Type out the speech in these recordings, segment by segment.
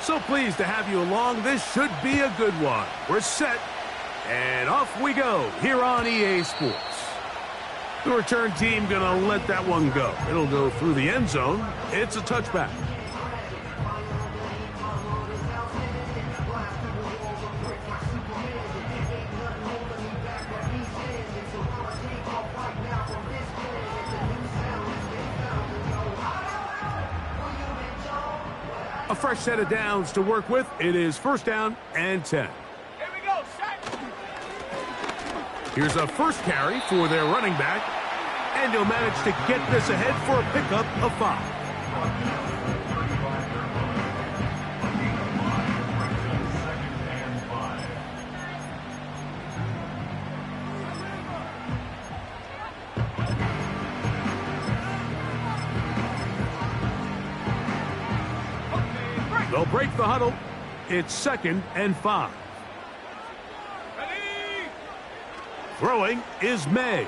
So pleased to have you along. This should be a good one. We're set, and off we go here on EA Sports. The return team going to let that one go. It'll go through the end zone. It's a touchback. A fresh set of downs to work with. It is first down and 10. Here we go, set. Here's a first carry for their running back, and he'll manage to get this ahead for a pickup of 5. They'll break the huddle. It's 2nd and 5. Ready? Throwing is May.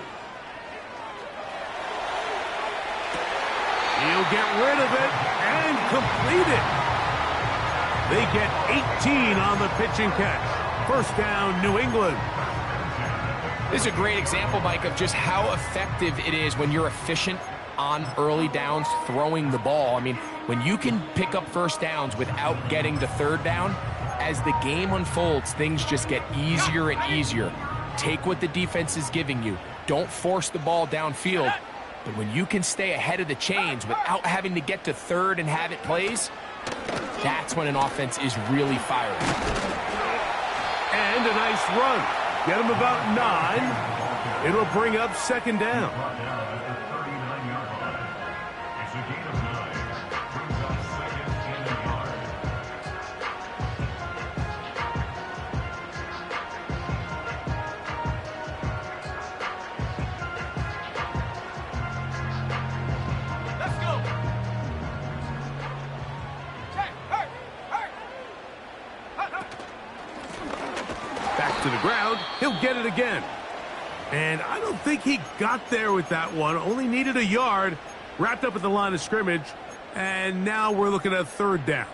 He'll get rid of it and complete it. They get 18 on the pitch and catch. First down, New England. This is a great example, Mike, of just how effective it is when you're efficient on early downs throwing the ball. I mean, when you can pick up first downs without getting to third down, as the game unfolds, things just get easier and easier. Take what the defense is giving you. Don't force the ball downfield. But when you can stay ahead of the chains without having to get to third and have it plays, that's when an offense is really firing. And a nice run. Get him about 9. It'll bring up 2nd down. To the ground, he'll get it again. And I don't think he got there with that one. Only needed a yard. Wrapped up at the line of scrimmage. And now we're looking at 3rd down.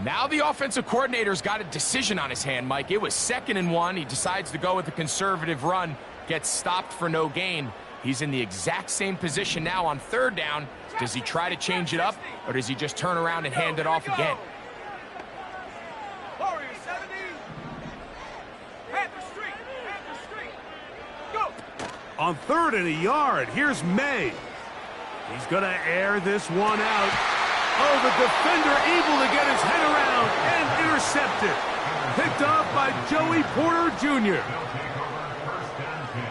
Now the offensive coordinator's got a decision on his hand, Mike. It was 2nd and 1. He decides to go with a conservative run. Gets stopped for no gain. He's in the exact same position now on 3rd down. Does he try to change it up, or does he just turn around and hand it off again? On 3rd and a yard, here's May. He's going to air this one out. Oh, the defender able to get his head around and intercepted. Picked off by Joey Porter Jr. First and 10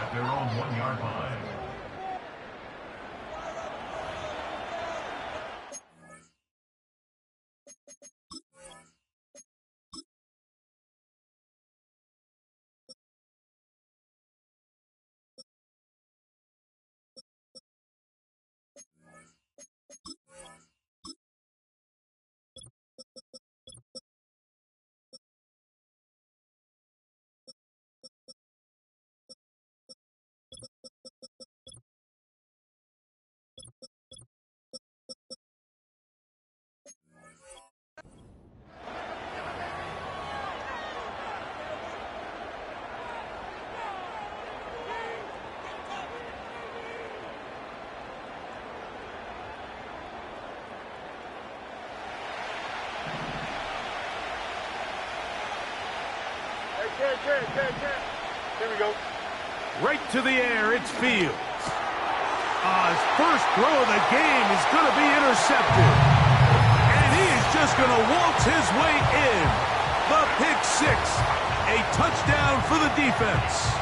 at their own 1-yard line. Here we go. Right to the air, it's Fields. His first throw of the game is going to be intercepted. And he is just going to waltz his way in. The pick 6. A touchdown for the defense.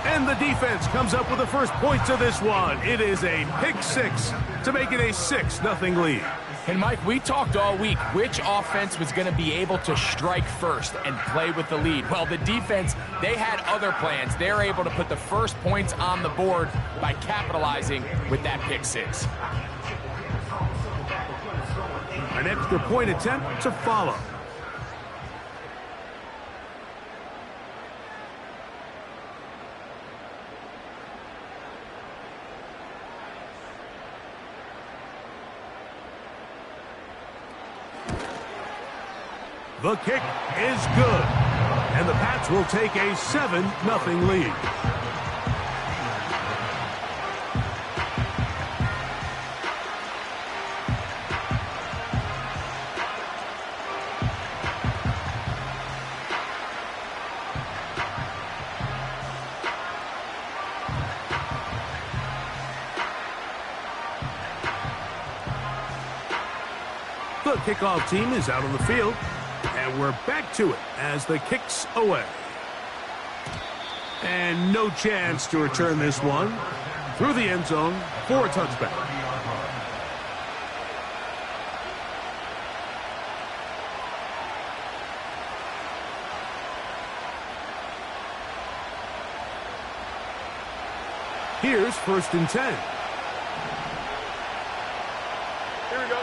And the defense comes up with the first points of this one. It is a pick 6 to make it a 6-0 lead. And Mike, we talked all week which offense was going to be able to strike first and play with the lead. Well, the defense, they had other plans. They're able to put the first points on the board by capitalizing with that pick 6. An extra point attempt to follow. The kick is good. And the Pats will take a 7-0 lead. The kickoff team is out on the field, and we're back to it as the kick's away. And no chance to return this one through the end zone for a touchback. Here's 1st and 10. Here we go.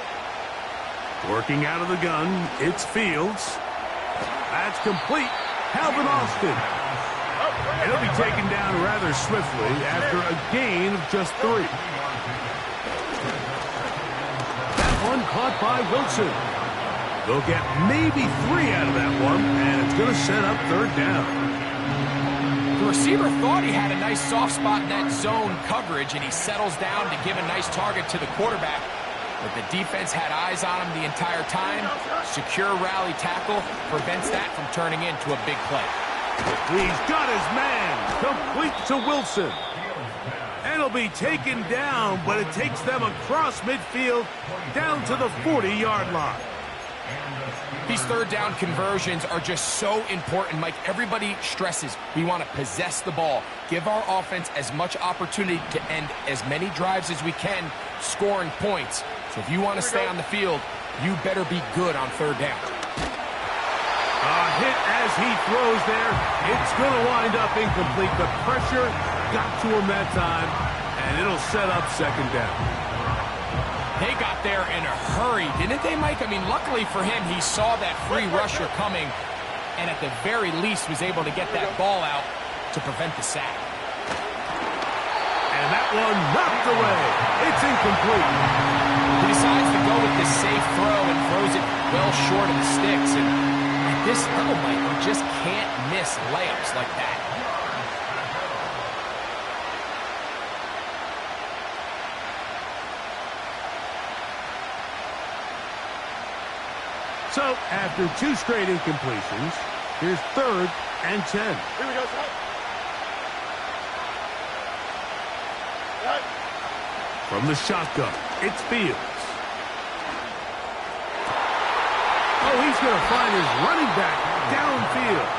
Working out of the gun, it's Fields. That's complete. Calvin Austin. And he'll be taken down rather swiftly after a gain of just 3. That one caught by Wilson. They'll get maybe 3 out of that one, and it's going to set up 3rd down. The receiver thought he had a nice soft spot in that zone coverage, and he settles down to give a nice target to the quarterback. But the defense had eyes on him the entire time. Secure rally tackle prevents that from turning into a big play. He's got his man. Complete to Wilson. And he'll be taken down, but it takes them across midfield down to the 40-yard line. These 3rd down conversions are just so important, Mike. Everybody stresses we want to possess the ball, give our offense as much opportunity to end as many drives as we can, scoring points. So if you want to stay on the field, you better be good on 3rd down. A hit as he throws there. It's going to wind up incomplete. The pressure got to him that time, and it'll set up 2nd down. They got there in a hurry, didn't they, Mike? I mean, luckily for him, he saw that free rusher coming, and at the very least was able to get that ball out to prevent the sack. And that one knocked away. It's incomplete. He decides to go with the safe throw and throws it well short of the sticks. And at this level, Mike, you just can't miss layups like that. So, after 2 straight incompletions, here's 3rd and 10. Here we go, son. Right. From the shotgun, it's Fields. Oh, he's going to find his running back downfield.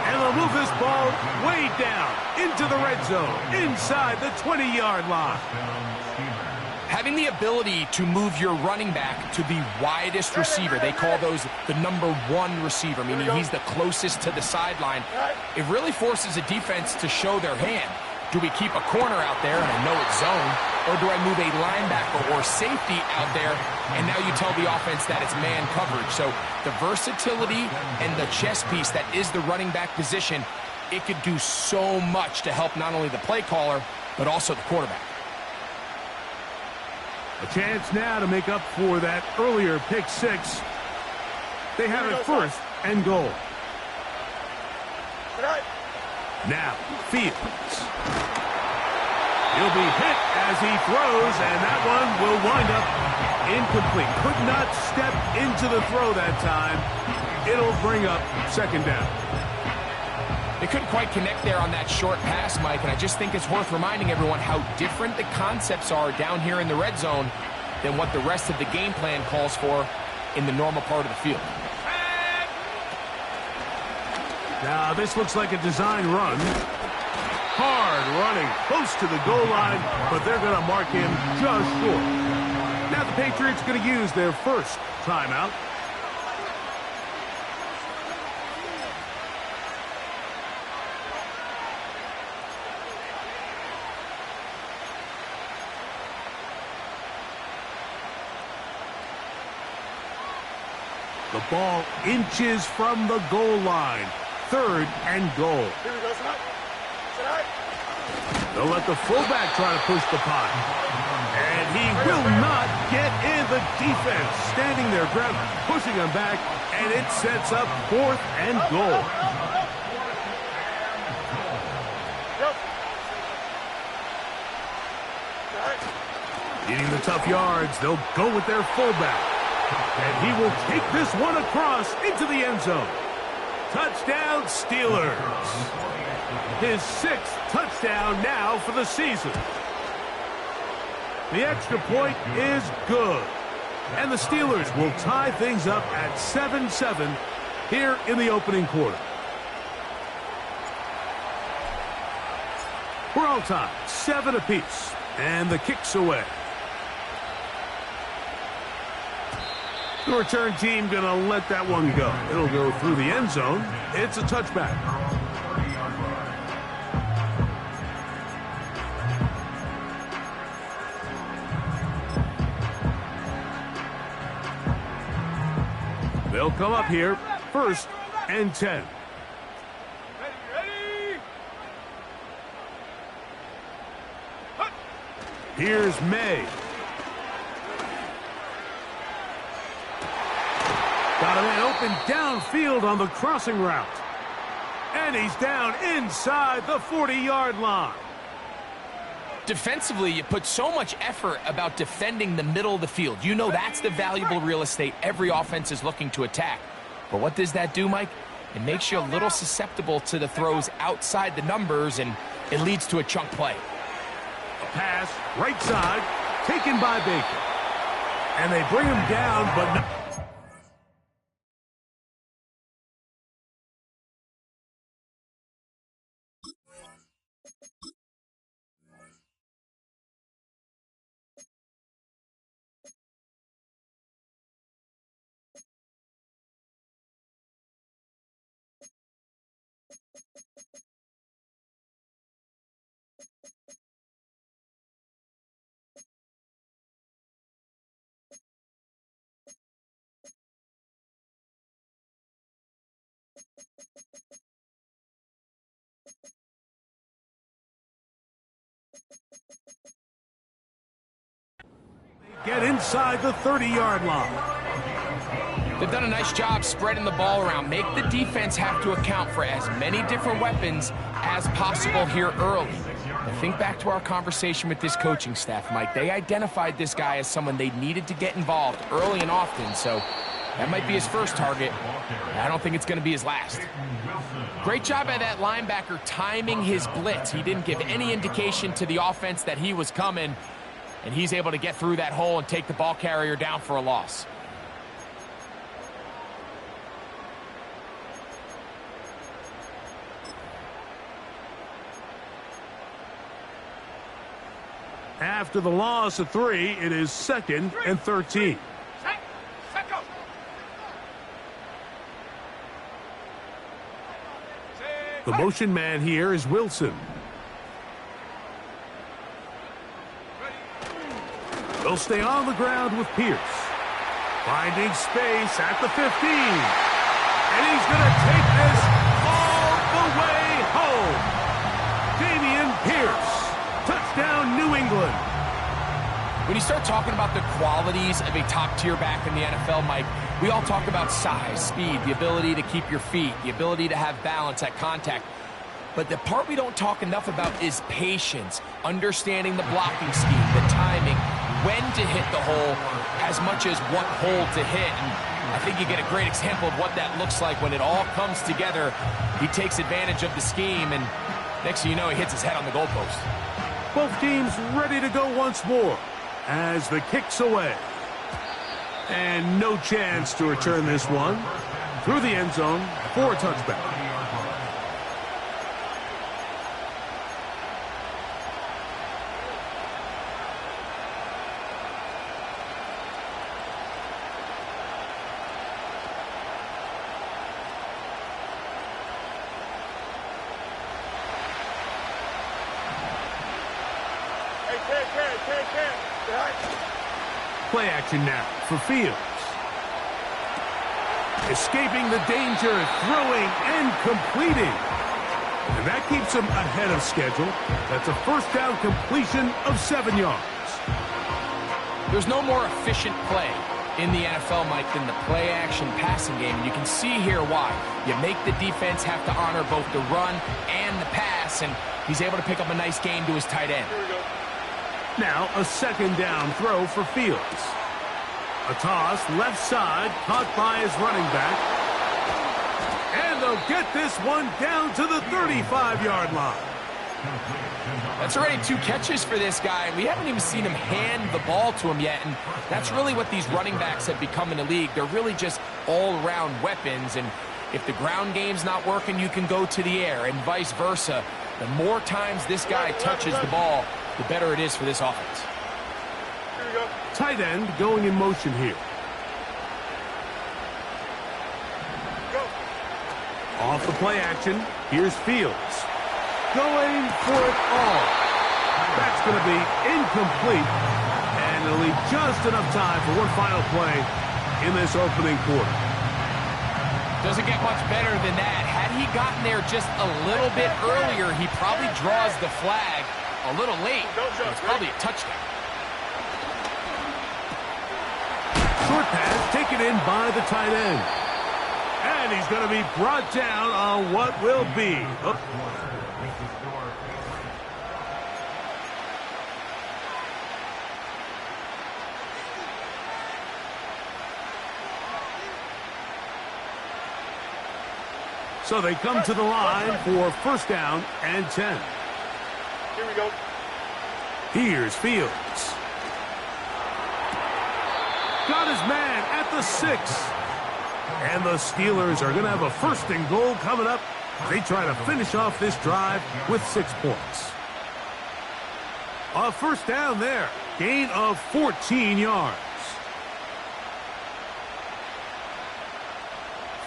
And they'll move this ball way down into the red zone, inside the 20-yard line. Having the ability to move your running back to the widest receiver, they call those the number 1 receiver, meaning he's the closest to the sideline. It really forces a defense to show their hand. Do we keep a corner out there, and I know it's zone, or do I move a linebacker or safety out there, and now you tell the offense that it's man coverage? So the versatility and the chess piece that is the running back position, it could do so much to help not only the play caller, but also the quarterback. A chance now to make up for that earlier pick 6. They have it 1st and goal. Now, Fields. He'll be hit as he throws, and that one will wind up incomplete. Could not step into the throw that time. It'll bring up 2nd down. They couldn't quite connect there on that short pass, Mike, and I just think it's worth reminding everyone how different the concepts are down here in the red zone than what the rest of the game plan calls for in the normal part of the field. Now, this looks like a design run. Hard running, close to the goal line, but they're going to mark him just short. Now the Patriots going to use their 1st timeout. The ball inches from the goal line. 3rd and goal. Here we go, son. Tonight. They'll let the fullback try to push the punt. And he will not get in. The defense standing their ground, pushing him back, and it sets up 4th and goal. Needing the tough yards, they'll go with their fullback. And he will take this one across into the end zone. Touchdown, Steelers. His 6th touchdown now for the season. The extra point is good. And the Steelers will tie things up at 7-7 here in the opening quarter. We're all tied, 7 apiece. And the kick's away. The return team going to let that one go. It'll go through the end zone. It's a touchback. They'll come up here, 1st and 10. Here's May. Got a man open downfield on the crossing route. And he's down inside the 40-yard line. Defensively, you put so much effort about defending the middle of the field. You know that's the valuable real estate every offense is looking to attack. But what does that do, Mike? It makes you a little susceptible to the throws outside the numbers, and it leads to a chunk play. A pass, right side, taken by Baker. And they bring him down, but not. Get inside the 30-yard line. They've done a nice job spreading the ball around. Make the defense have to account for as many different weapons as possible here early. Now think back to our conversation with this coaching staff, Mike. They identified this guy as someone they needed to get involved early and often, so that might be his first target. I don't think it's going to be his last. Great job by that linebacker timing his blitz. He didn't give any indication to the offense that he was coming, and he's able to get through that hole and take the ball carrier down for a loss. After the loss of 3, it is 2nd and 13. The motion man here is Wilson. They'll stay on the ground with Pierce. Finding space at the 15. And he's going to take this all the way home. Dameon Pierce. Touchdown, New England. When you start talking about the qualities of a top-tier back in the NFL, Mike, we all talk about size, speed, the ability to keep your feet, the ability to have balance at contact. But the part we don't talk enough about is patience, understanding the blocking scheme, the timing, when to hit the hole, as much as what hole to hit. And I think you get a great example of what that looks like when it all comes together. He takes advantage of the scheme, and next thing you know, he hits his head on the goalpost. Both teams ready to go once more as the kick's away. And no chance to return this one through the end zone for a touchback. Play action now for Fields. Escaping the danger, throwing and completing. And that keeps him ahead of schedule. That's a first down completion of 7 yards. There's no more efficient play in the NFL, Mike, than the play-action passing game. And you can see here why. You make the defense have to honor both the run and the pass, and he's able to pick up a nice gain to his tight end. Here we go. Now a second down throw for Fields. A toss left side, caught by his running back. And they'll get this one down to the 35-yard line. That's already 2 catches for this guy. We haven't even seen him hand the ball to him yet, and that's really what these running backs have become in the league. They're really just all-around weapons, and if the ground game's not working, you can go to the air, and vice versa. The more times this guy touches the ball, the better it is for this offense. Here we go. Tight end going in motion here. Go. Off the play action, here's Fields. Going for it all. That's going to be incomplete, and it'll leave just enough time for one final play in this opening quarter. Doesn't get much better than that. Had he gotten there just a little bit earlier, he probably draws the flag a little late. It's probably a touchdown. Short pass taken in by the tight end. And he's going to be brought down on what will be. So they come to the line for first down and 10. Here we go. Here's Fields. Got his man at the 6. And the Steelers are going to have a first and goal coming up. They try to finish off this drive with 6 points. A first down there. Gain of 14 yards.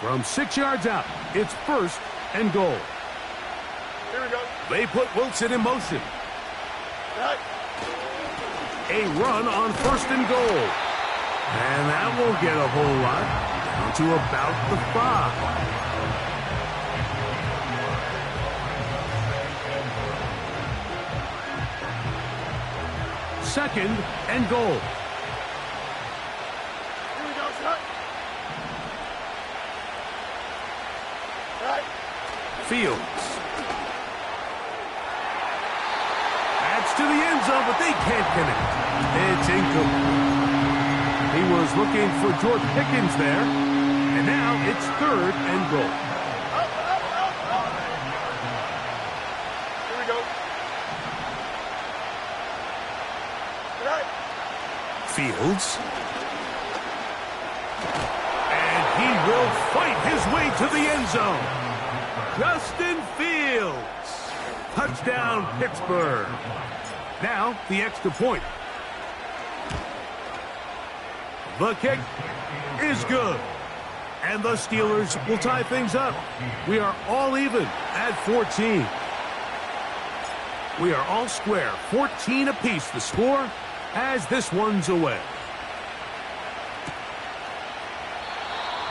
From 6 yards out, it's first and goal. Here we go. They put Wilson in motion. Right. A run on first and goal. And that won't get a whole lot. Down to about the 5. Second and goal. Here we go, son. Right. Fields. That's to the end zone, but they can't connect. It's incomplete. He was looking for George Pickens there, and now it's third and goal. Here we go. Right. Fields. And he will fight his way to the end zone. Justin Fields. Touchdown, Pittsburgh. Now, the extra point. The kick is good. And the Steelers will tie things up. We are all even at 14. We are all square. 14 apiece the score as this one's away.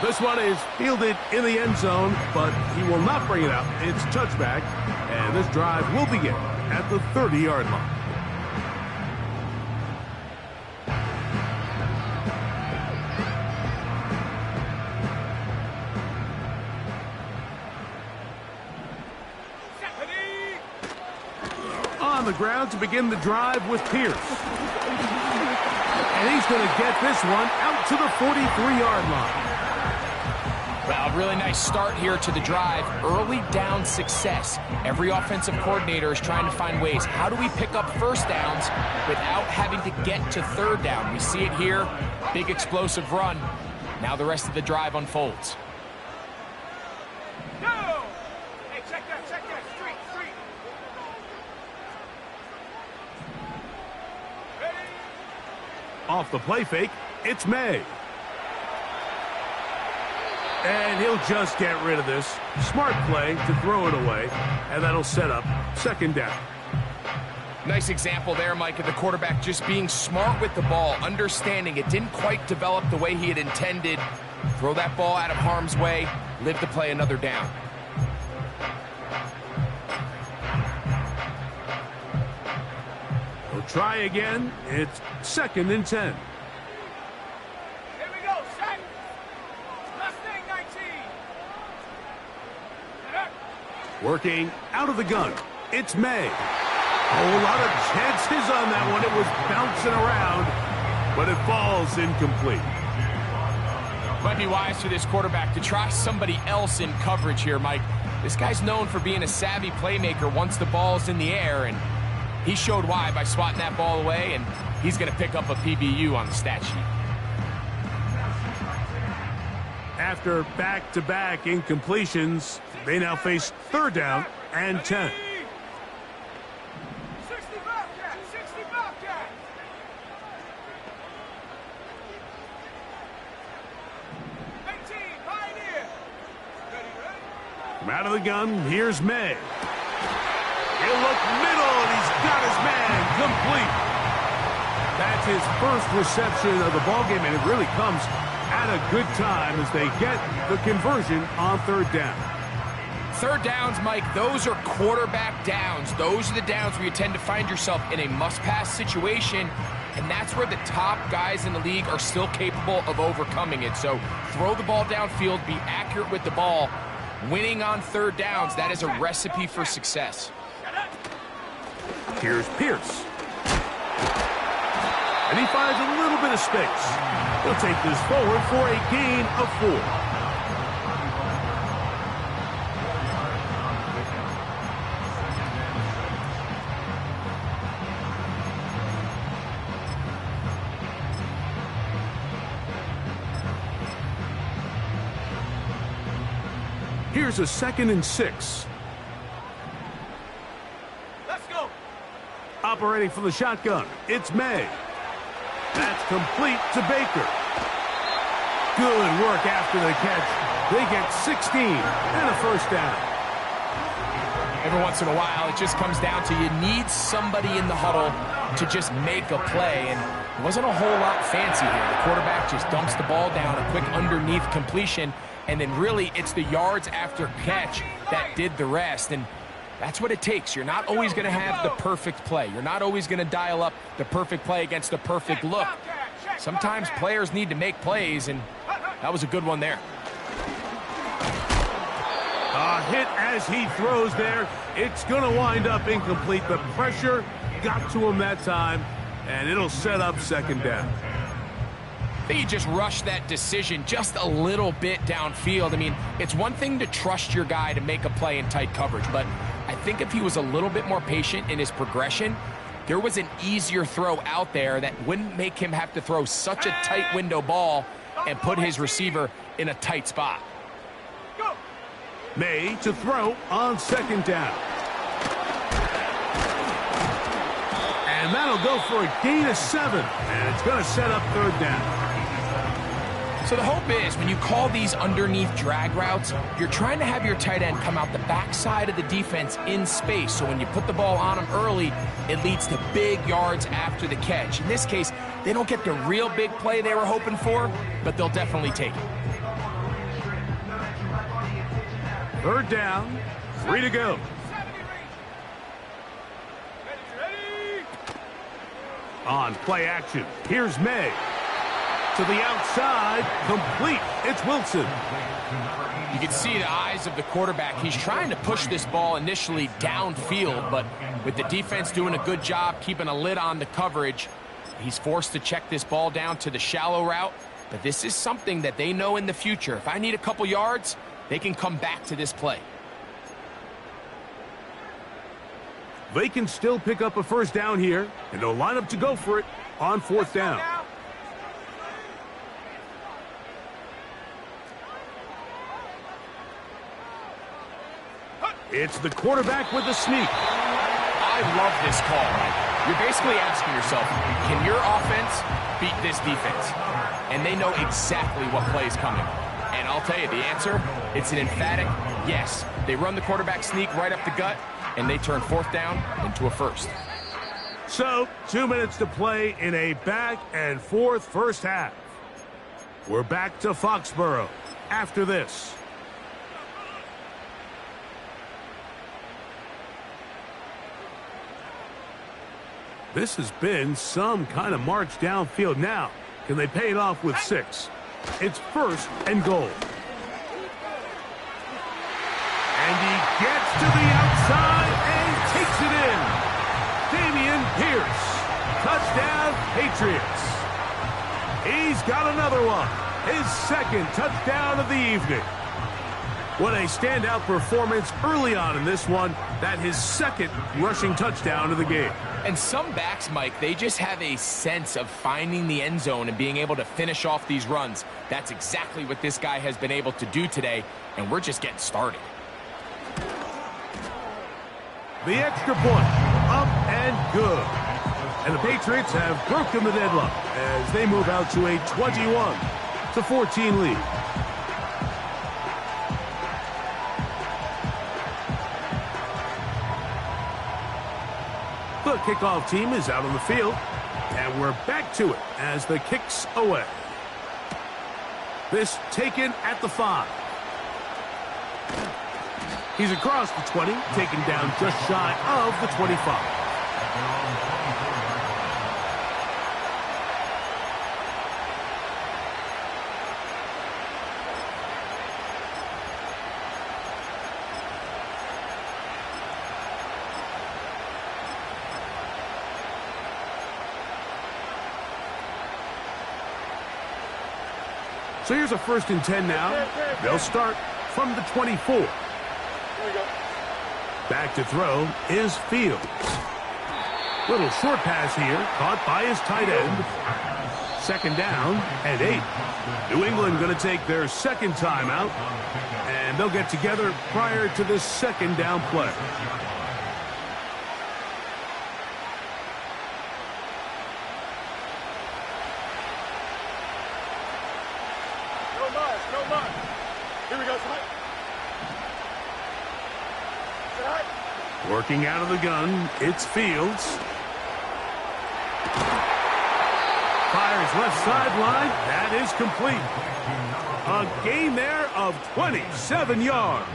This one is fielded in the end zone, but he will not bring it out. It's touchback, and this drive will begin at the 30-yard line. On the ground to begin the drive with Pierce. And he's going to get this one out to the 43-yard line. Well, really nice start here to the drive. Early down success. Every offensive coordinator is trying to find ways. How do we pick up first downs without having to get to third down? We see it here. Big explosive run. Now the rest of the drive unfolds. Go! Hey, check that. Street. Ready? Off the play fake, it's May. And he'll just get rid of this. Smart play to throw it away, and that'll set up second down. Nice example there, Mike, of the quarterback just being smart with the ball, understanding it didn't quite develop the way he had intended. Throw that ball out of harm's way, live to play another down. We'll try again. It's second and 10. Working out of the gun, it's May. A whole lot of chances on that one. It was bouncing around, but it falls incomplete. Might be wise for this quarterback to try somebody else in coverage here, Mike. This guy's known for being a savvy playmaker once the ball's in the air, and he showed why by swatting that ball away, and he's going to pick up a PBU on the stat sheet. After back-to-back incompletions, they now face 3rd down and 10. 60 Bobcat, 60 Bobcat. From out of the gun, here's May. He'll look middle, and he's got his man complete. That's his first reception of the ballgame, and it really comes at a good time as they get the conversion on 3rd down. 3rd downs, Mike, those are quarterback downs. Those are the downs where you tend to find yourself in a must-pass situation, and that's where the top guys in the league are still capable of overcoming it. So throw the ball downfield, be accurate with the ball. Winning on 3rd downs, that is a recipe for success. Here's Pierce. And he finds a little bit of space. He'll take this forward for a gain of 4. Here's a 2nd and 6. Let's go. Operating from the shotgun, it's May. That's complete to Baker. Good work after the catch. They get 16 and a 1st down. Every once in a while, it just comes down to you need somebody in the huddle to just make a play, and it wasn't a whole lot fancy here. The quarterback just dumps the ball down, a quick underneath completion, and then really it's the yards after catch that did the rest, and that's what it takes. You're not always going to have the perfect play. You're not always going to dial up the perfect play against the perfect look. Sometimes players need to make plays, and that was a good one there. A hit as he throws there. It's going to wind up incomplete. The pressure got to him that time, and it'll set up 2nd down. I think he just rushed that decision just a little bit downfield. I mean, it's one thing to trust your guy to make a play in tight coverage, but I think if he was a little bit more patient in his progression, there was an easier throw out there that wouldn't make him have to throw such a tight window ball and put his receiver in a tight spot. May to throw on 2nd down. And that'll go for a gain of 7, and it's going to set up 3rd down. So the hope is when you call these underneath drag routes, you're trying to have your tight end come out the backside of the defense in space. So when you put the ball on him early, it leads to big yards after the catch. In this case, they don't get the real big play they were hoping for, but they'll definitely take it. 3rd down, 3 to go. On play action, here's May. To the outside, complete. It's Wilson. You can see the eyes of the quarterback. He's trying to push this ball initially downfield, but with the defense doing a good job keeping a lid on the coverage, he's forced to check this ball down to the shallow route. But this is something that they know in the future. If I need a couple yards, they can come back to this play. They can still pick up a 1st down here, and they'll line up to go for it on 4th down. It's the quarterback with the sneak. I love this call, Mike. You're basically asking yourself, can your offense beat this defense? And they know exactly what play is coming. And I'll tell you the answer, it's an emphatic yes. They run the quarterback sneak right up the gut, and they turn 4th down into a 1st. So, 2 minutes to play in a back-and-forth 1st half. We're back to Foxborough after this. This has been some kind of march downfield. Now, can they pay it off with 6? It's 1st and goal. And he gets to the outside and takes it in. Damian Pierce. Touchdown, Patriots. He's got another one. His second touchdown of the evening. What a standout performance early on in this one. That his second rushing touchdown of the game. And some backs, Mike, they just have a sense of finding the end zone and being able to finish off these runs. That's exactly what this guy has been able to do today, and we're just getting started. The extra point, up and good. And the Patriots have broken the deadlock as they move out to a 21-14 lead. The kickoff team is out on the field, and we're back to it as the kick's away. This taken at the 5. He's across the 20, taken down just shy of the 25. So here's a 1st and 10 now. They'll start from the 24. Back to throw is Fields. Little short pass here, caught by his tight end. 2nd down and 8. New England going to take their second timeout, and they'll get together prior to this 2nd down play. Working out of the gun, it's Fields. Fires left sideline. That is complete. A gain there of 27 yards.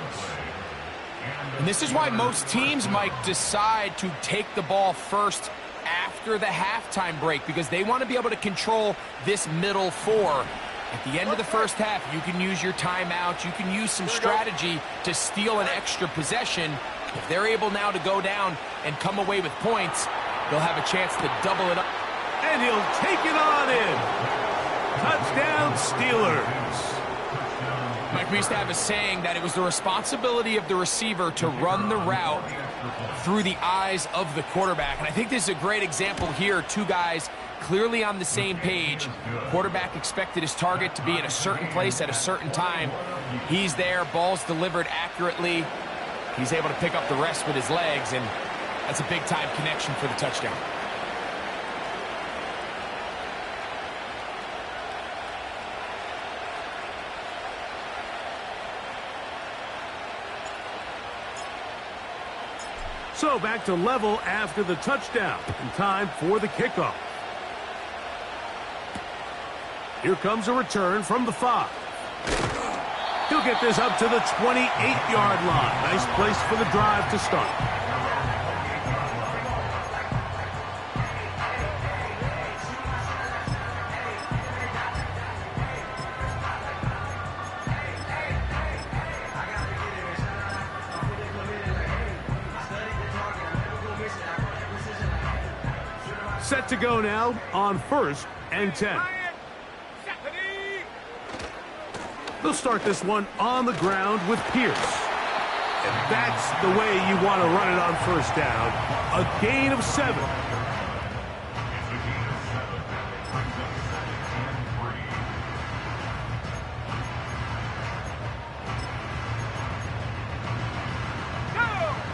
And this is why most teams, Mike, decide to take the ball first after the halftime break, because they want to be able to control this middle 4. At the end of the first half, you can use your timeout. You can use some strategy to steal an extra possession. If they're able now to go down and come away with points, they'll have a chance to double it up. And he'll take it on in. Touchdown, Steelers. Mike, we used to have a saying that it was the responsibility of the receiver to run the route through the eyes of the quarterback. And I think this is a great example here. Two guys clearly on the same page. Quarterback expected his target to be in a certain place at a certain time. He's there, ball's delivered accurately. He's able to pick up the rest with his legs, and that's a big-time connection for the touchdown. So back to level after the touchdown, and time for the kickoff. Here comes a return from the 5. He'll get this up to the 28-yard line. Nice place for the drive to start. Set to go now on 1st and 10. They'll start this one on the ground with Pierce. And that's the way you want to run it on 1st down. A gain of 7.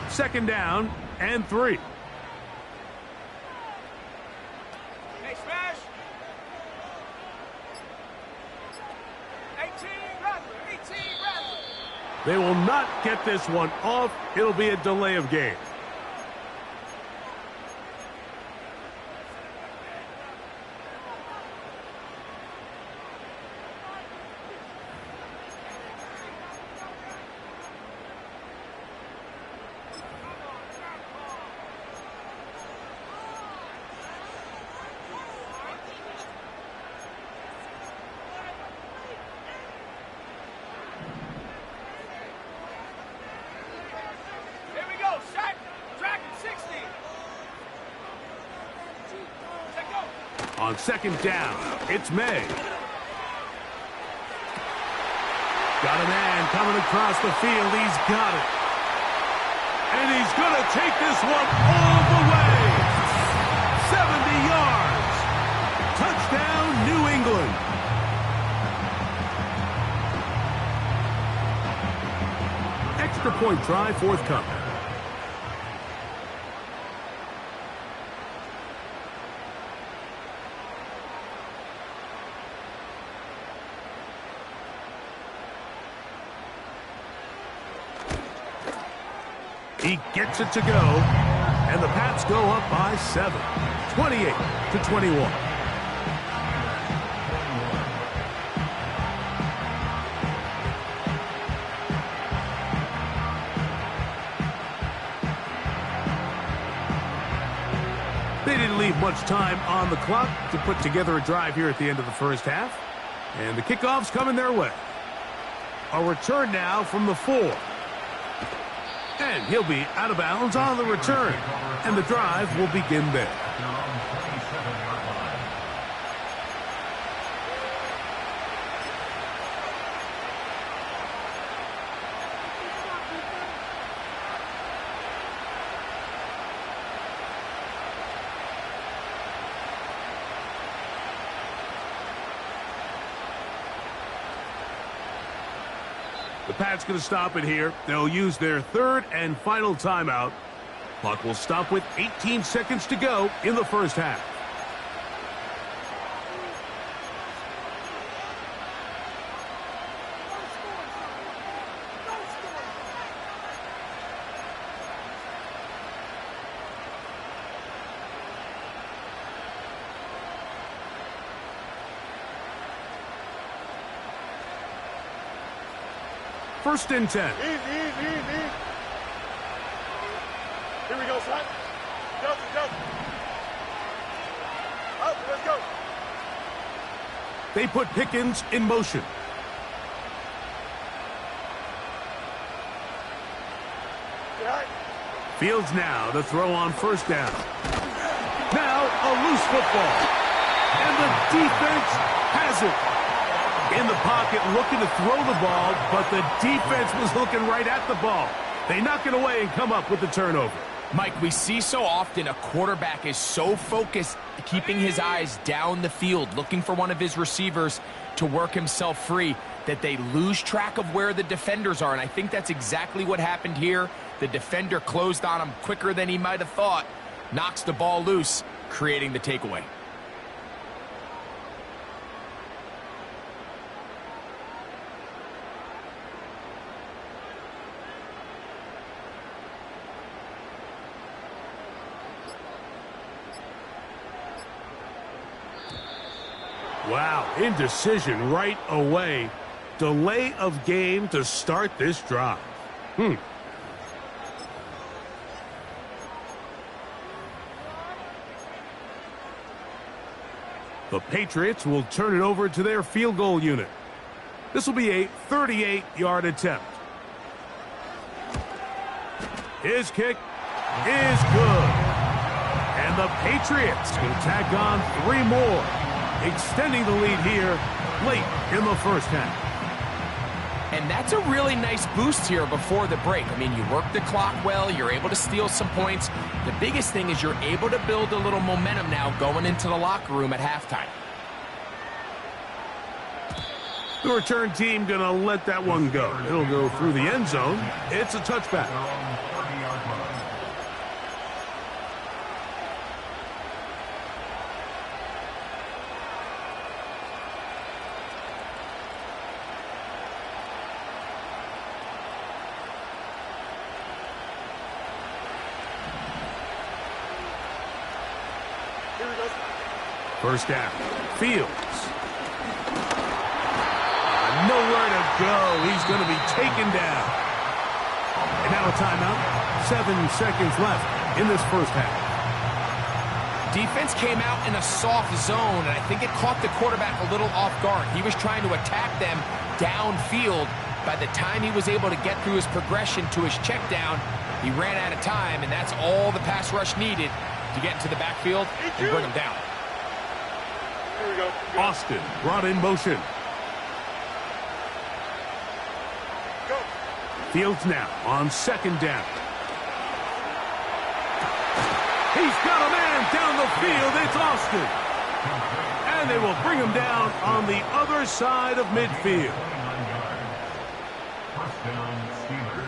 Second down and 3. Hey, smash! 18 Rattler! They will not get this one off. It'll be a delay of game. On second down, it's May. Got a man coming across the field. He's got it. And he's going to take this one all the way. 70 yards. Touchdown, New England. Extra point try forthcoming. He gets it to go, and the Pats go up by 7, 28-21. They didn't leave much time on the clock to put together a drive here at the end of the first half, and the kickoff's coming their way. A return now from the 4. And he'll be out of bounds on the return. And the drive will begin there. The Pats going to stop it here. They'll use their third and final timeout. Clock will stop with 18 seconds to go in the first half. First and 10. Easy. Here we go, son. Go. Up, let's go. They put Pickens in motion. Right. Fields now to throw on first down. Now a loose football. And the defense has it. In the pocket looking to throw the ball, but the defense was looking right at the ball. They knock it away and come up with the turnover. Mike, we see so often a quarterback is so focused, keeping his eyes down the field, looking for one of his receivers to work himself free, that they lose track of where the defenders are. And I think that's exactly what happened here. The defender closed on him quicker than he might have thought, knocks the ball loose, creating the takeaway. Wow, indecision right away. Delay of game to start this drive. The Patriots will turn it over to their field goal unit. This will be a 38-yard attempt. His kick is good. And the Patriots can tack on 3 more, extending the lead here late in the first half. And that's a really nice boost here before the break. I mean, you work the clock well, you're able to steal some points. The biggest thing is you're able to build a little momentum now going into the locker room at halftime. The return team going to let that one go. It'll go through the end zone. It's a touchback. First down. Fields. Nowhere to go. He's going to be taken down. And now a timeout. 7 seconds left in this first half. Defense came out in a soft zone, and I think it caught the quarterback a little off guard. He was trying to attack them downfield. By the time he was able to get through his progression to his check down, he ran out of time, and that's all the pass rush needed to get into the backfield and bring him down. we go. Austin brought in motion. Go. Fields now on second down. He's got a man down the field. It's Austin. And they will bring him down on the other side of midfield. First down, Steelers.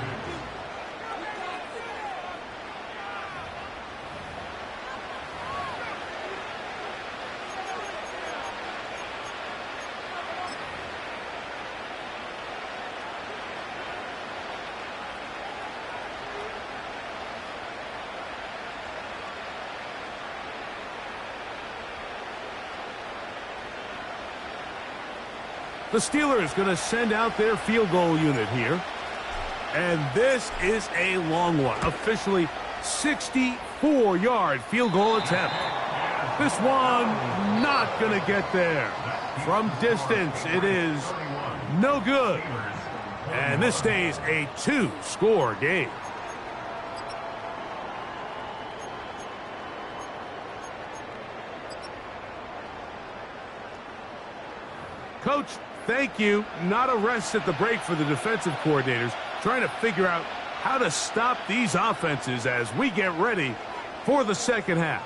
The Steelers going to send out their field goal unit here. And this is a long one. Officially 64-yard field goal attempt. This one not going to get there. From distance, it is no good. And this stays a 2-score game. Coach, thank you. Not a rest at the break for the defensive coordinators, trying to figure out how to stop these offenses as we get ready for the second half.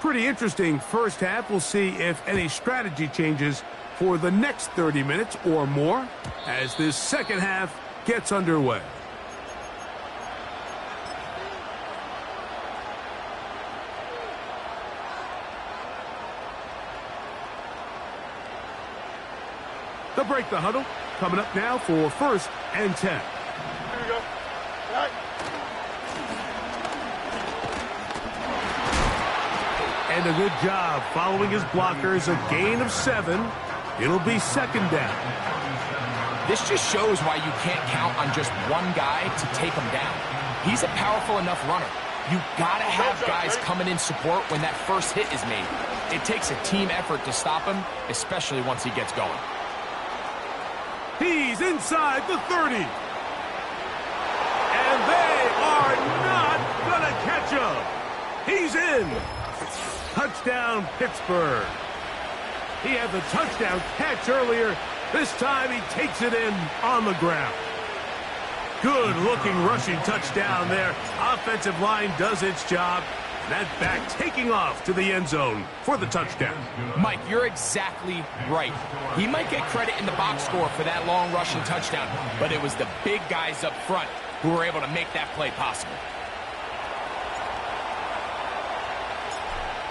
Pretty interesting first half. We'll see if any strategy changes for the next 30 minutes or more as this second half gets underway. They'll break the huddle. Coming up now for 1st and 10. Here we go. All right. And a good job following his blockers. A gain of 7. It'll be 2nd down. This just shows why you can't count on just one guy to take him down. He's a powerful enough runner. You gotta have guys coming in support when that first hit is made. It takes a team effort to stop him, especially once he gets going. He's inside the 30. And they are not going to catch him. He's in. Touchdown, Pittsburgh. He had the touchdown catch earlier. This time he takes it in on the ground. Good-looking rushing touchdown there. Offensive line does its job. That back taking off to the end zone for the touchdown. Mike, you're exactly right. He might get credit in the box score for that long rushing touchdown, but it was the big guys up front who were able to make that play possible.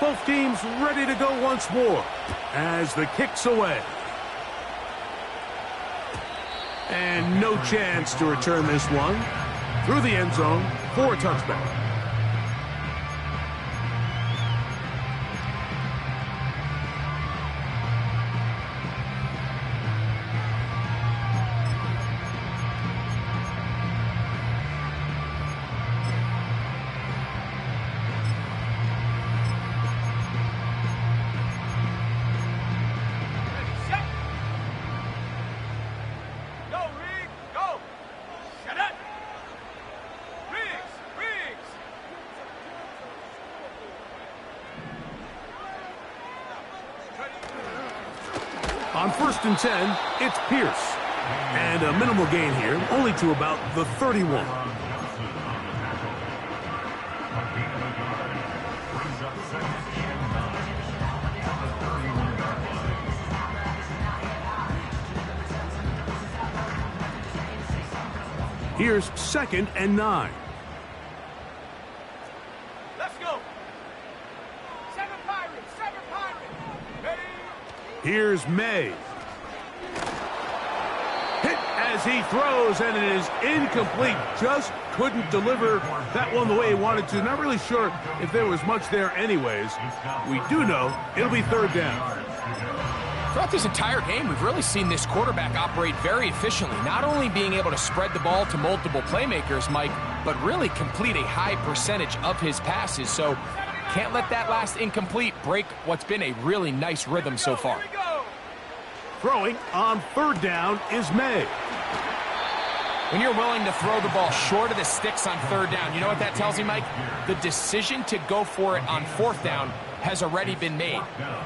Both teams ready to go once more as the kick's away. And no chance to return this one through the end zone for a touchback. On 1st and 10, it's Pierce. And a minimal gain here, only to about the 31. Here's 2nd and 9. Let's go. 7 Pirates, 7 Pirates. Ready? Here's May. Hit as he throws, and it is incomplete. Just couldn't deliver that one the way he wanted to. Not really sure if there was much there anyways. We do know it'll be 3rd down. Throughout this entire game, we've really seen this quarterback operate very efficiently, not only being able to spread the ball to multiple playmakers, Mike, but really complete a high percentage of his passes. So can't let that last incomplete break what's been a really nice rhythm so far. Throwing on 3rd down is May. When you're willing to throw the ball short of the sticks on third down, you know what that tells me, Mike? The decision to go for it on fourth down has already been made.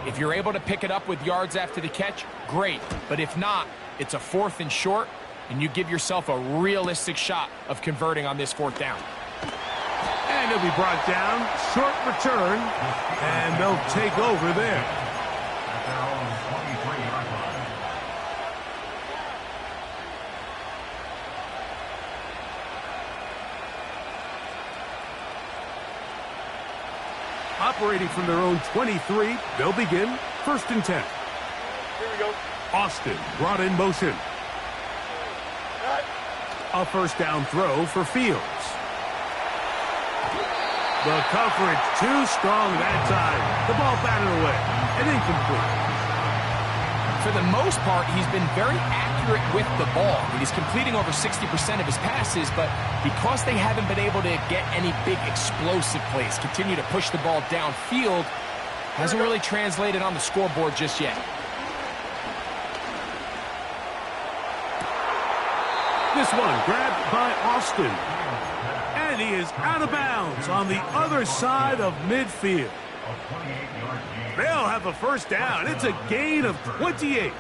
If you're able to pick it up with yards after the catch, great. But if not, it's a 4th and short, and you give yourself a realistic shot of converting on this fourth down. And he'll be brought down. Short return, and they'll take over there. At their own 23-yard line. Operating from their own 23, they'll begin 1st and 10. Here we go. Austin brought in motion. A first down throw for Fields. The coverage too strong that time. The ball batted away and incomplete. For the most part, he's been very accurate with the ball. He's completing over 60% of his passes, but because they haven't been able to get any big explosive plays, continue to push the ball downfield, hasn't really translated on the scoreboard just yet. This one grabbed by Austin. And he is out of bounds on the other side of midfield. They'll have a first down. It's a gain of 28.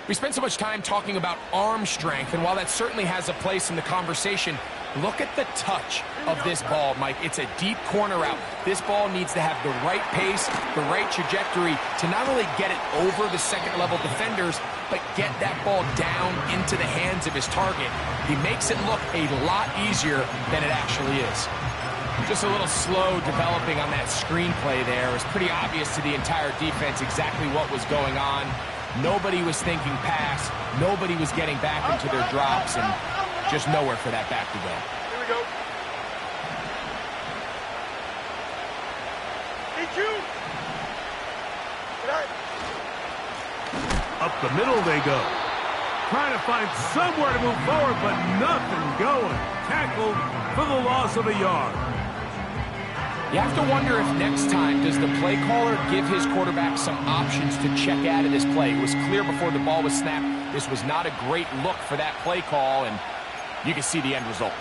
We spent so much time talking about arm strength, and while that certainly has a place in the conversation, look at the touch of this ball, Mike. It's a deep corner route. This ball needs to have the right pace, the right trajectory to not only get it over the second-level defenders, but get that ball down into the hands of his target. He makes it look a lot easier than it actually is. Just a little slow developing on that screenplay there. It was pretty obvious to the entire defense exactly what was going on. Nobody was thinking pass. Nobody was getting back into their drops, and just nowhere for that back to go. Here we go. EQ. Up the middle they go. Trying to find somewhere to move forward, but nothing going. Tackled for the loss of a yard. You have to wonder if next time, does the play caller give his quarterback some options to check out of this play? It was clear before the ball was snapped, this was not a great look for that play call, and you can see the end result.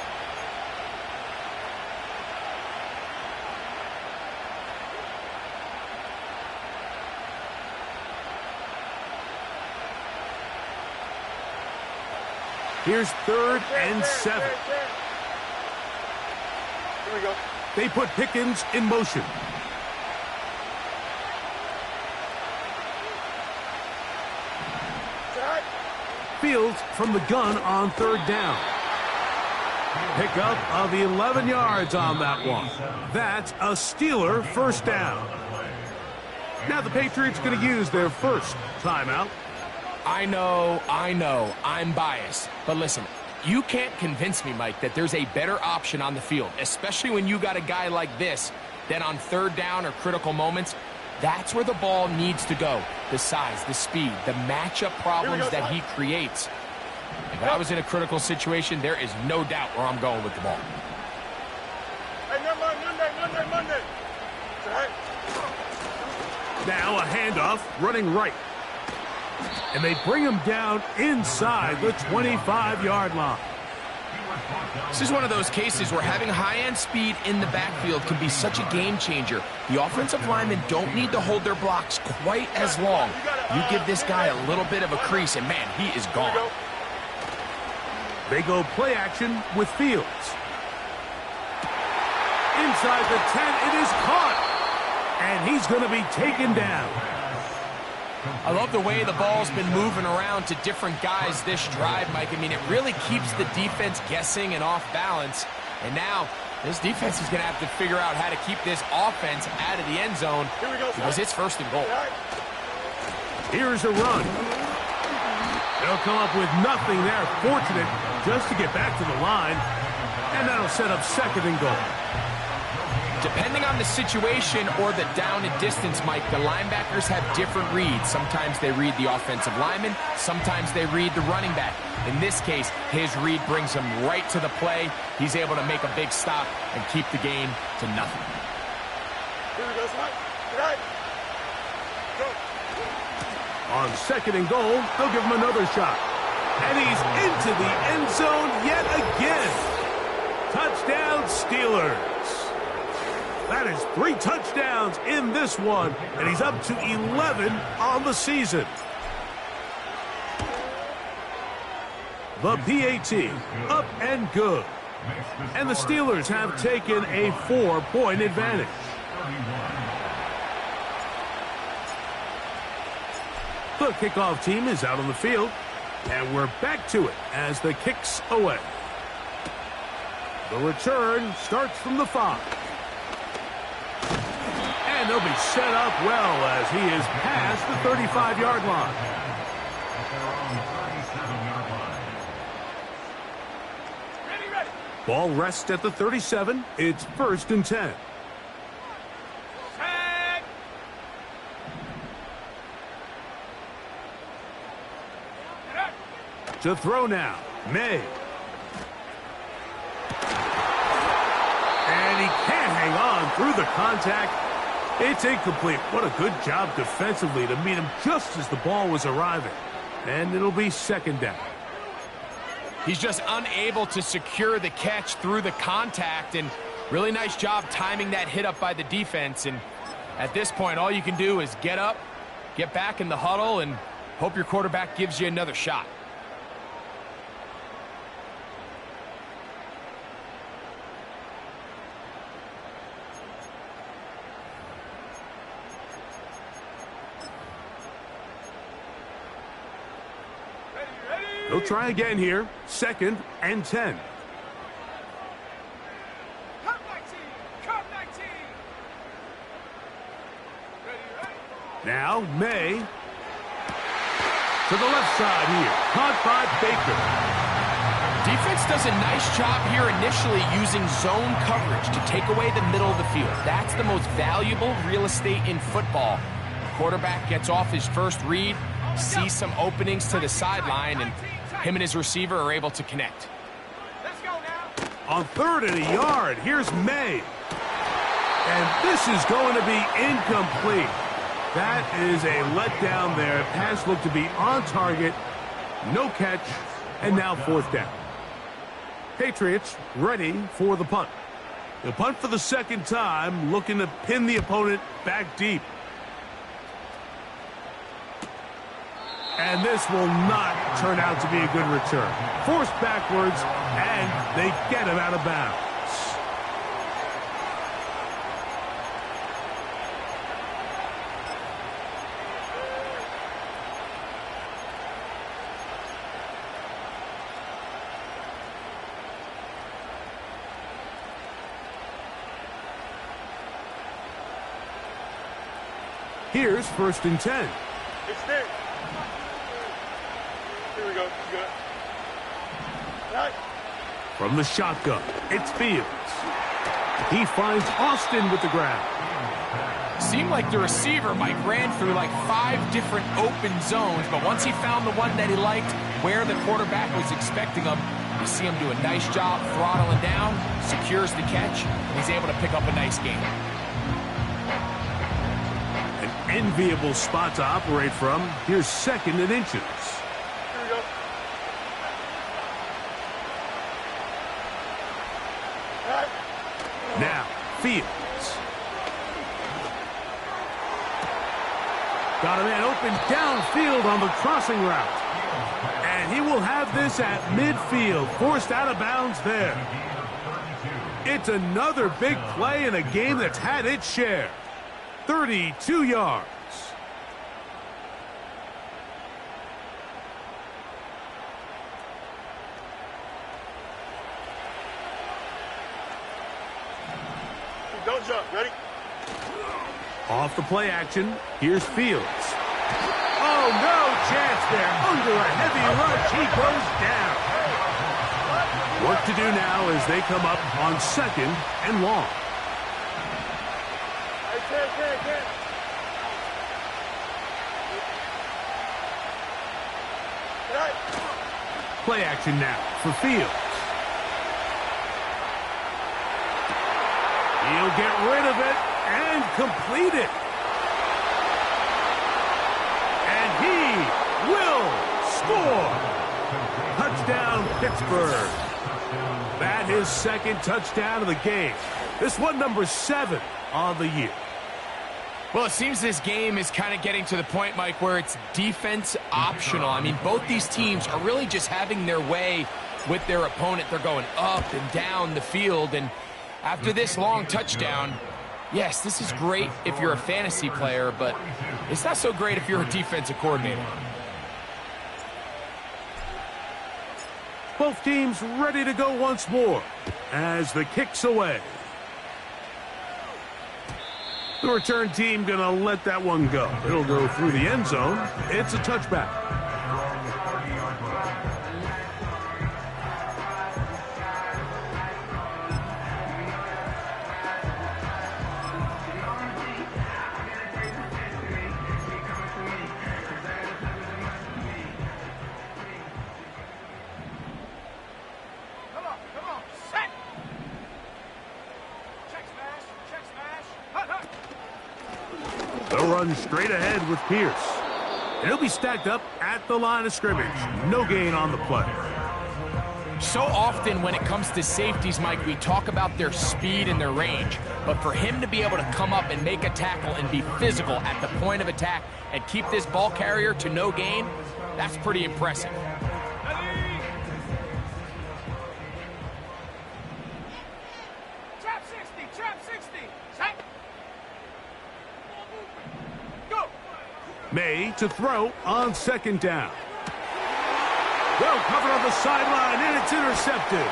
Here's 3rd and 7. Here we go. They put Pickens in motion. Fields from the gun on 3rd down. Pickup of 11 yards on that one. That's a Steeler first down. Now the Patriots going to use their first timeout. I know, I'm biased. But listen, you can't convince me, Mike, that there's a better option on the field, especially when you got a guy like this, that on 3rd down or critical moments, that's where the ball needs to go. The size, the speed, the matchup problems that he creates. If I was in a critical situation, there is no doubt where I'm going with the ball. Hey, Monday. Now a handoff running right. And they bring him down inside the 25-yard line. This is one of those cases where having high-end speed in the backfield can be such a game changer. The offensive linemen don't need to hold their blocks quite as long. You give this guy a little bit of a crease, and man, he is gone. They go play action with Fields. Inside the 10, it is caught. And he's going to be taken down. I love the way the ball's been moving around to different guys this drive, Mike. I mean, it really keeps the defense guessing and off balance. And now, this defense is going to have to figure out how to keep this offense out of the end zone because it's 1st and goal. Here's a run. They'll come up with nothing there. Fortunate just to get back to the line. And that'll set up 2nd and goal. Depending on the situation or the down and distance, Mike, the linebackers have different reads. Sometimes they read the offensive lineman. Sometimes they read the running back. In this case, his read brings him right to the play. He's able to make a big stop and keep the game to nothing. Here we go, Smart. Right. Go. On 2nd and goal, they'll give him another shot. And he's into the end zone yet again. Touchdown, Steelers. That is 3 touchdowns in this one, and he's up to 11 on the season. The PAT, up and good. And the Steelers have taken a 4-point advantage. The kickoff team is out on the field, and we're back to it as the kick's away. The return starts from the 5. And they'll be set up well as he is past the 35-yard line. Ball rests at the 37. It's 1st and 10. To throw now, May. And he can't hang on through the contact. It's incomplete. What a good job defensively to meet him just as the ball was arriving. And it'll be 2nd down. He's just unable to secure the catch through the contact, and really nice job timing that hit up by the defense. And at this point, all you can do is get up, get back in the huddle, and hope your quarterback gives you another shot. They'll try again here. 2nd and 10. Come 19! Come 19! Now, May. To the left side here. Caught by Baker. Defense does a nice job here initially using zone coverage to take away the middle of the field. That's the most valuable real estate in football. The quarterback gets off his first read, sees some openings to the sideline, and him and his receiver are able to connect. Let's go now. On 3rd and a yard, here's May. And this is going to be incomplete. That is a letdown there. Pass looked to be on target. No catch. And now 4th down. Patriots ready for the punt. The punt for the 2nd time, looking to pin the opponent back deep. And this will not turn out to be a good return. Forced backwards, and they get him out of bounds. Here's 1st and 10. It's there. Here we go. Good. Right. From the shotgun, it's Fields. He finds Austin with the grab. Seemed like the receiver, Mike, ran through like 5 different open zones, but once he found the one that he liked, where the quarterback was expecting him, you see him do a nice job throttling down, secures the catch, and he's able to pick up a nice gain. An enviable spot to operate from. Here's 2nd and inches. Here we go. Right. Now, Fields. Got a man open downfield on the crossing route. And he will have this at midfield. Forced out of bounds there. It's another big play in a game that's had its share. 32 yards. Don't jump. Ready? Off the play action, here's Fields. Oh, no chance there. Under a heavy rush, he goes down. Work to do now as they come up on 2nd and long. Hey, Right. Play action now for Fields. He'll get rid of it and complete it. And he will score. Pittsburgh. That his second touchdown of the game. This one number 7 on the year. Well, it seems this game is kind of getting to the point, Mike, where it's defense optional. I mean, both these teams are really just having their way with their opponent. They're going up and down the field, and after this long touchdown, yes, this is great if you're a fantasy player, but it's not so great if you're a defensive coordinator. Both teams ready to go once more as the kick's away. The return team going to let that one go. It'll go through the end zone. It's a touchback. Come on, set. Check smash. Hut, hut. They'll run straight ahead with Pierce. And he'll be stacked up at the line of scrimmage. No gain on the play. So often when it comes to safeties, Mike, we talk about their speed and their range. But for him to be able to come up and make a tackle and be physical at the point of attack and keep this ball carrier to no gain, that's pretty impressive. Trap 60. Set. Go. May to throw on second down. Well covered on the sideline, and it's intercepted.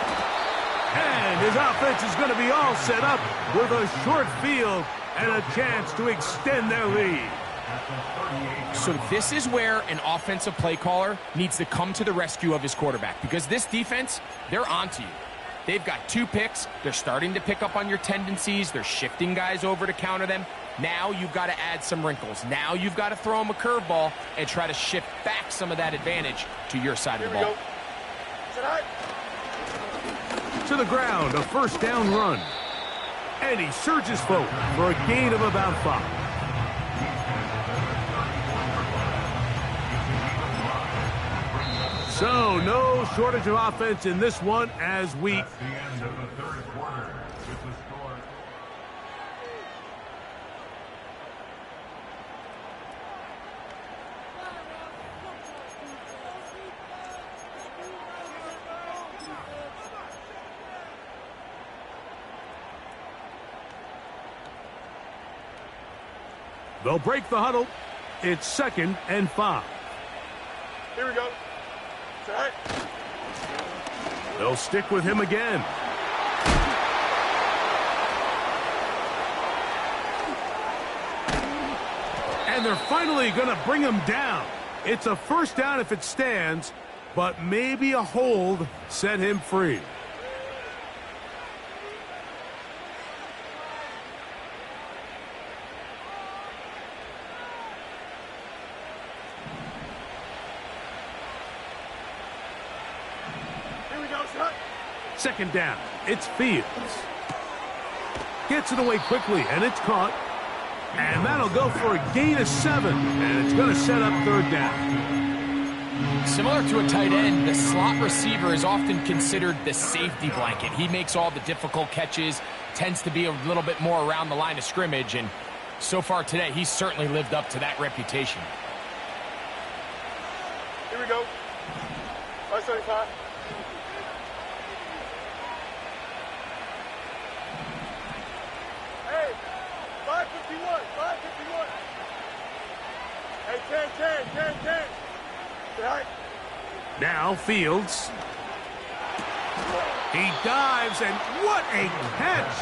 And his offense is going to be all set up with a short field and a chance to extend their lead. So this is where an offensive play caller needs to come to the rescue of his quarterback, because this defense, they're onto you. They've got 2 picks. They're starting to pick up on your tendencies. They're shifting guys over to counter them. Now you've got to add some wrinkles. Now you've got to throw them a curveball and try to shift back some of that advantage to your side of the ball. To the ground, a first down run. And he surges forward for a gain of about 5. So, no shortage of offense in this one as we... That's the end of the third quarter with the score. They'll break the huddle. It's 2nd and 5. Here we go. Set. They'll stick with him again. And they're finally going to bring him down. It's a first down if it stands, but maybe a hold set him free. Second down. It's Fields. Gets it away quickly, and it's caught. And that'll go for a gain of 7, and it's going to set up 3rd down. Similar to a tight end, the slot receiver is often considered the safety blanket. He makes all the difficult catches, tends to be a little bit more around the line of scrimmage, and so far today, he's certainly lived up to that reputation. Here we go. 575. Hey, 551. 551. Hey, 10. Right. Now Fields. He dives, and what a catch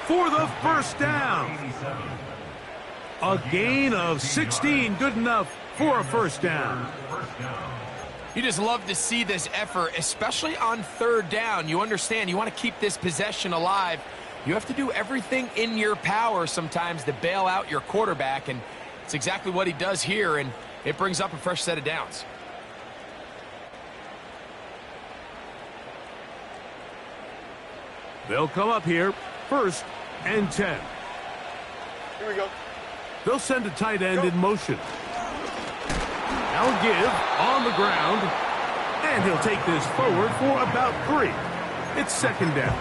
for the first down. A gain of 16, good enough for a first down. You just love to see this effort, especially on 3rd down. You understand, you want to keep this possession alive. You have to do everything in your power sometimes to bail out your quarterback, and it's exactly what he does here, and it brings up a fresh set of downs. They'll come up here, 1st and 10. Here we go. They'll send a tight end in motion. Now give on the ground. And he'll take this forward for about 3. It's second down.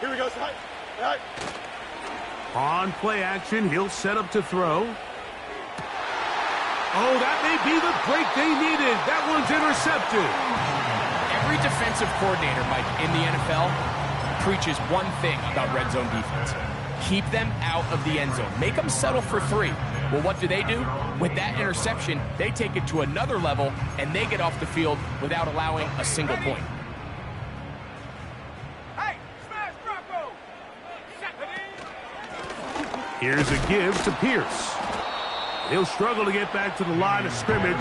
Here we go, Side. Right. On play action, he'll set up to throw. Oh, that may be the break they needed. That one's intercepted. Every defensive coordinator, Mike, in the NFL preaches one thing about red zone defense. Keep them out of the end zone. Make them settle for 3. Well, what do? With that interception, they take it to another level, and they get off the field without allowing a single point. Hey, smash Bronco! Here's a give to Pierce. He'll struggle to get back to the line of scrimmage.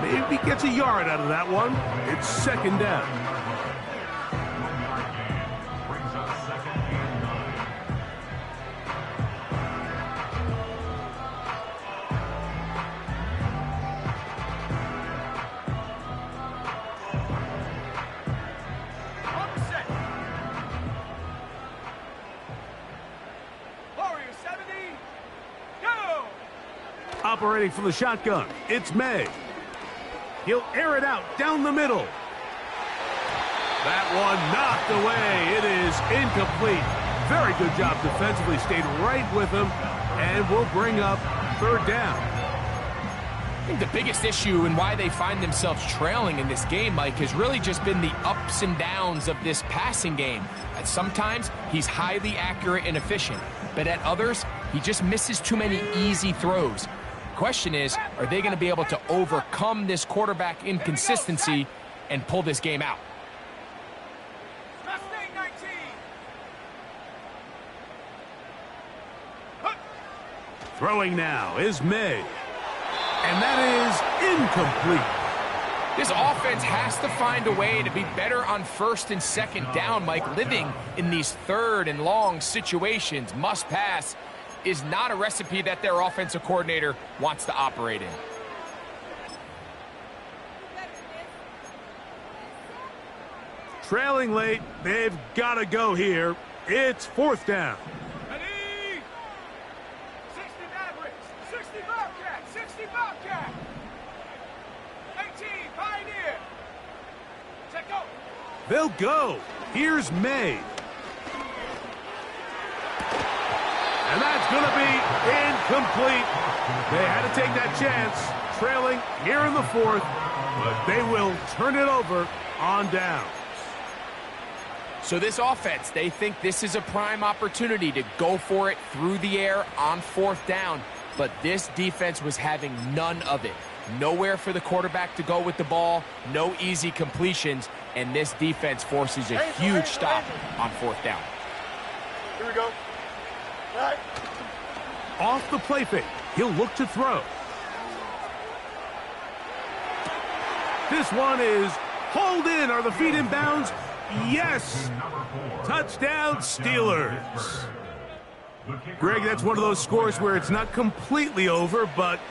Maybe gets a yard out of that one. It's second down. Brings up second and 9. On the set. Warrior 70. Go! Operating from the shotgun, it's May. He'll air it out down the middle. That one knocked away. It is incomplete. Very good job defensively. Stayed right with him and will bring up third down. I think the biggest issue and why they find themselves trailing in this game, Mike, has really just been the ups and downs of this passing game. At sometimes, he's highly accurate and efficient, but at others, he just misses too many easy throws. Question is, are they going to be able to overcome this quarterback inconsistency and pull this game out? Mustang 19. Throwing now is May. And that is incomplete. This offense has to find a way to be better on first and second down, Mike. Living in these third and long situations, must pass, is not a recipe that their offensive coordinator wants to operate in. Trailing late, they've got to go here. It's fourth down. Ready? 60 Mavericks. 60 Bobcat. 60 Bobcat. 18 Pioneer. Check go. They'll go. Here's May. And that's going to be incomplete. They had to take that chance, trailing here in the fourth, but they will turn it over on down. So this offense, they think this is a prime opportunity to go for it through the air on fourth down, but this defense was having none of it. Nowhere for the quarterback to go with the ball, no easy completions, and this defense forces a huge stop on fourth down. Here we go. Right. Off the play fake, he'll look to throw. This one is hauled in. Are the feet in bounds? Yes. Touchdown, Steelers. Greg, that's one of those scores where it's not completely over, but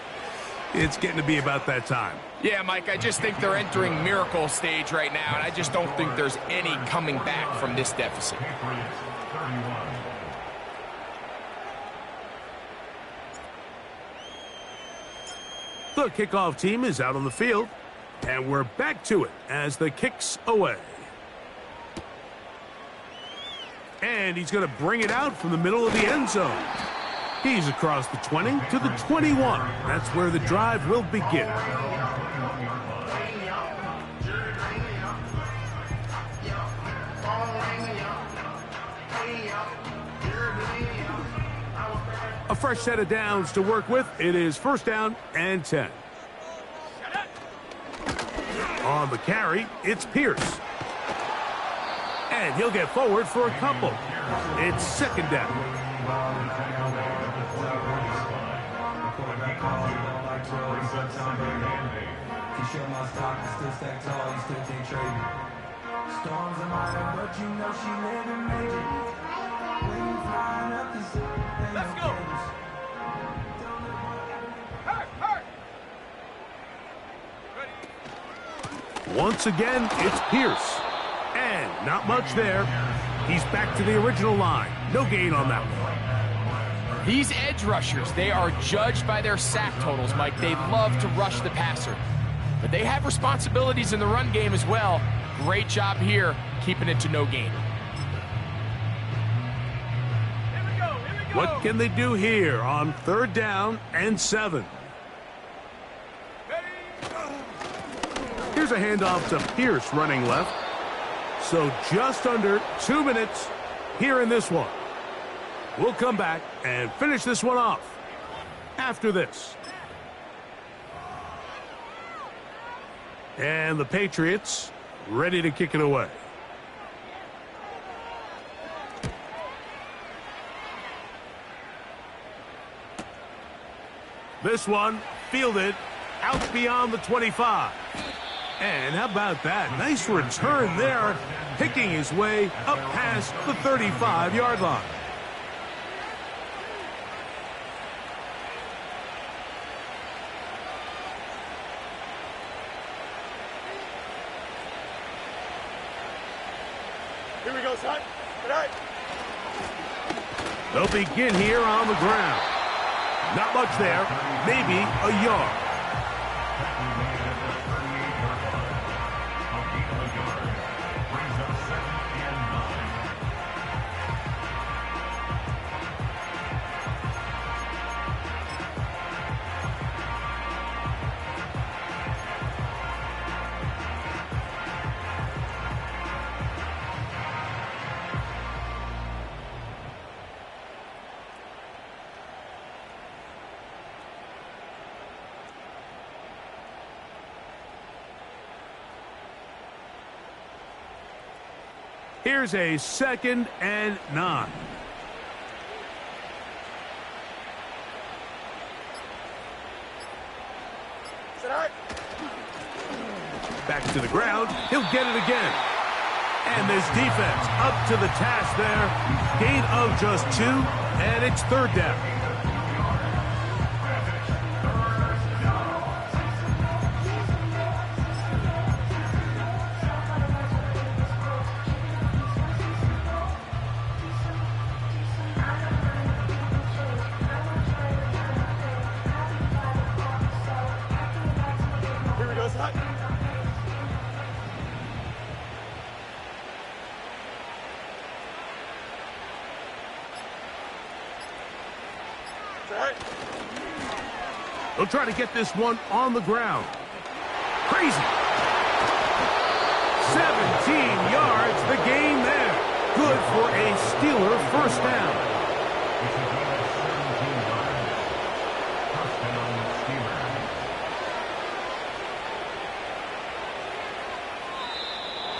it's getting to be about that time. Yeah, Mike, I just think they're entering miracle stage right now, and I just don't think there's any coming back from this deficit. The kickoff team is out on the field, and we're back to it as the kick's away. And he's going to bring it out from the middle of the end zone. He's across the 20 to the 21. That's where the drive will begin. A fresh set of downs to work with. It is first down and 10. On the carry, it's Pierce. And he'll get forward for a couple. It's second down. Storms in my head, but you know she living major. When you flying up this, Let's go. Hurt, hurt. Once again, it's Pierce. And not much there. He's back to the original line. No gain on that one. These edge rushers, they are judged by their sack totals, Mike. They love to rush the passer. But they have responsibilities in the run game as well. Great job here, keeping it to no gain. What can they do here on 3rd down and 7? Here's a handoff to Pierce running left. So just under 2 minutes here in this one. We'll come back and finish this one off after this. And the Patriots ready to kick it away. This one fielded out beyond the 25. And how about that? Nice return there, picking his way up past the 35-yard line. Here we go, son. Good night. They'll begin here on the ground. Not much there, maybe a yard. Here's a 2nd and 9. Back to the ground. He'll get it again. And this defense up to the task there. Gain of just 2, and it's 3rd down. They'll try to get this one on the ground. Crazy. 17 yards, the gain there. Good for a Steeler 1st down.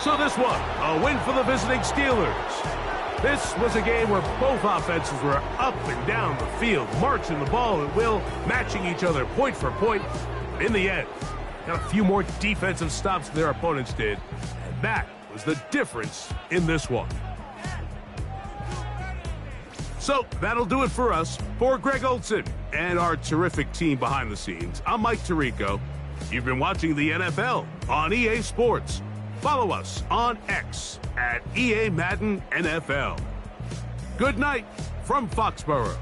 So this one, a win for the visiting Steelers. This was a game where both offenses were up and down the field, marching the ball at will, matching each other point for point. In the end, got a few more defensive stops than their opponents did, and that was the difference in this one. So that'll do it for us. For Greg Olson and our terrific team behind the scenes, I'm Mike Tirico. You've been watching the NFL on EA Sports. Follow us on X at EA Madden NFL. Good night from Foxborough.